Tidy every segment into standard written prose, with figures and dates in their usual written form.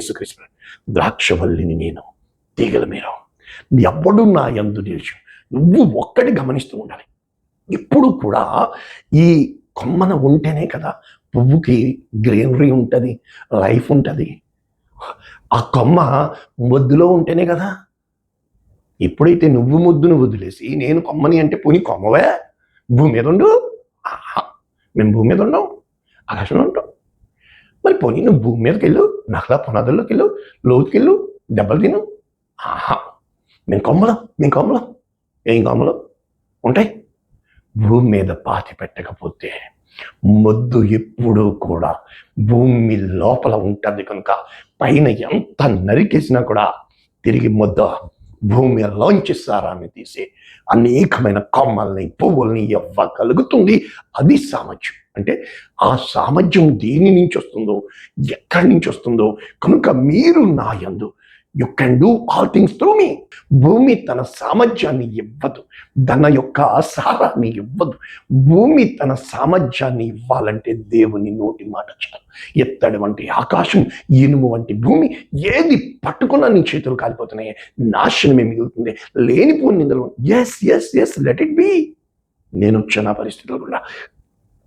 యేసుక్రీస్తు ద్రాక్షవల్లిని నేను, తీగల మీరు, ఎవ్వడు నా యందు నిలిచి. నువ్వు ఒక్కటి గమనిస్తూ ఉండాలి. ఎప్పుడు కూడా ఈ కొమ్మన ఉంటేనే కదా పువ్వుకి గ్రీనరీ ఉంటుంది, లైఫ్ ఉంటుంది. ఆ కొమ్మ మొద్దులో ఉంటేనే కదా. ఎప్పుడైతే నువ్వు ముద్దును వదిలేసి నేను కొమ్మని అంటే పోనీ కొమ్మవే భూమి మీద ఉండు. మేము భూమి మీద ఉండం, ఆకాశంలో ఉంటాం. మరి పోనీ నువ్వు భూమి మీదకి వెళ్ళు, నగల పునాదుల్లోకి వెళ్ళు, లోతుకి వెళ్ళు, దెబ్బలు తిను. మేము కొమ్మలం ఏం కొమ్మలు ఉంటాయి. భూమి మీద పాతి పెట్టకపోతే మొద్దు ఎప్పుడూ కూడా భూమి లోపల ఉంటుంది కనుక పైన ఎంత నరికేసినా కూడా తిరిగి మొద్దు భూమిలోంచి సారాన్ని తీసి అనేకమైన కొమ్మల్ని పువ్వుల్ని ఇవ్వగలుగుతుంది. అది సామర్థ్యం. అంటే ఆ సామర్థ్యం దేని నుంచి వస్తుందో, ఎక్కడి నుంచి వస్తుందో కనుక మీరు నా యందు you can do all things through me. భూమి తన సామర్థ్యాన్ని ఇవ్వదు, తన యొక్క సారాన్ని ఇవ్వదు. భూమి తన సామర్థ్యాన్ని ఇవ్వాలంటే దేవుని నోటి మాట చాలు. ఎత్తడి వంటి ఆకాశం, ఇనుము వంటి భూమి ఏది పట్టుకున్నా నీ చేతులు కాలిపోతున్నాయి, నాశనమే మిగులుతుంది. లేనిపోని నిందలు. Yes let it be. నేను వచ్చిన పరిస్థితులు కూడా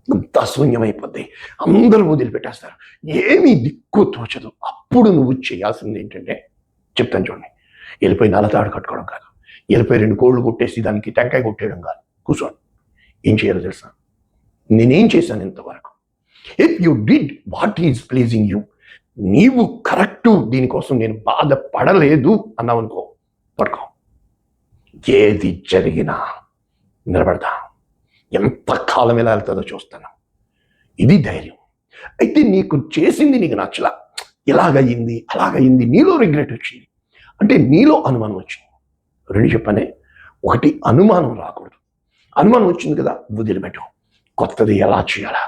అంత శూన్యమైపోద్ది, అందరూ వదిలిపెట్టేస్తారు, ఏమీ దిక్కు తోచదు. అప్పుడు నువ్వు చేయాల్సింది ఏంటంటే చెప్తాను చూడండి. వెళ్ళిపోయి నల్లతాడు కట్టుకోవడం కాదు, వెళ్ళిపోయి 2 కోళ్ళు కొట్టేసి దానికి టెంకాయ కొట్టేయడం కాదు. కూర్చోండి. ఏం చేయాలో తెలుసా? నేనేం చేశాను ఇంతవరకు? If you did what is pleasing you, నీవు కరెక్టు, దీనికోసం నేను బాధపడలేదు అన్నావు అనుకో, పడుకో. ఏది జరిగినా నిలబడతా. ఎంత కాలం ఎలా వెళ్తుందో చూస్తాను. ఇది ధైర్యం. అయితే నీకు చేసింది నీకు నచ్చలా, ఇలాగయింది అలాగయింది, నీలో రిగ్రెట్ వచ్చింది అంటే నీలో అనుమానం వచ్చింది. 2 చెప్పనే. 1 అనుమానం రాకూడదు. అనుమానం వచ్చింది కదా, వదిలిపెట్టు. కొత్తది ఎలా చేయాలా,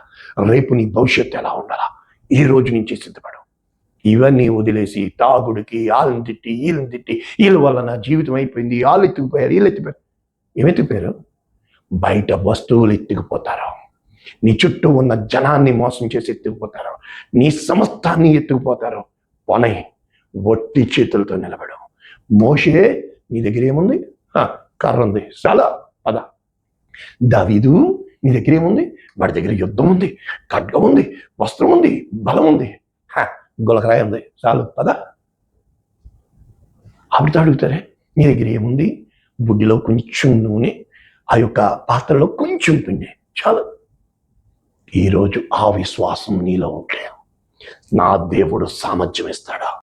రేపు నీ భవిష్యత్తు ఎలా ఉండాలా, ఈ రోజు నుంచి సిద్ధపడు. ఇవన్నీ వదిలేసి తాగుడికి, వాళ్ళని తిట్టి వీళ్ళని తిట్టి, వీళ్ళ వల్ల నా జీవితం అయిపోయింది, వాళ్ళు ఎత్తుకుపోయారు, వీళ్ళు ఎత్తిపోయారు. ఏమెత్తిపోయారు? బయట వస్తువులు ఎత్తుకుపోతారు, నీ చుట్టూ ఉన్న జనాన్ని మోసం చేసి ఎత్తుకుపోతారు, నీ సమస్తాన్ని ఎత్తుకుపోతారు. పోనీ ఒట్టి చేతులతో నిలబడు. మోషే, నీ దగ్గర ఏముంది? కర్ర ఉంది, చాలా పద. దావీదు, నీ దగ్గర ఏముంది? వాడి దగ్గర యుద్ధం ఉంది, ఖడ్గం ఉంది, వస్త్రం ఉంది, బలం ఉంది, గులకరాయి ఉంది, చాలు పద. ఆవిడతో అడుగుతారే, నీ దగ్గర ఏముంది? బుడ్డిలో కొంచెం నూనె, ఆ యొక్క పాత్రలో కొంచెం పిండి, చాలు. ఈరోజు ఆ విశ్వాసం నీలో ఉంటే నా దేవుడు సామర్థ్యం ఇస్తాడా?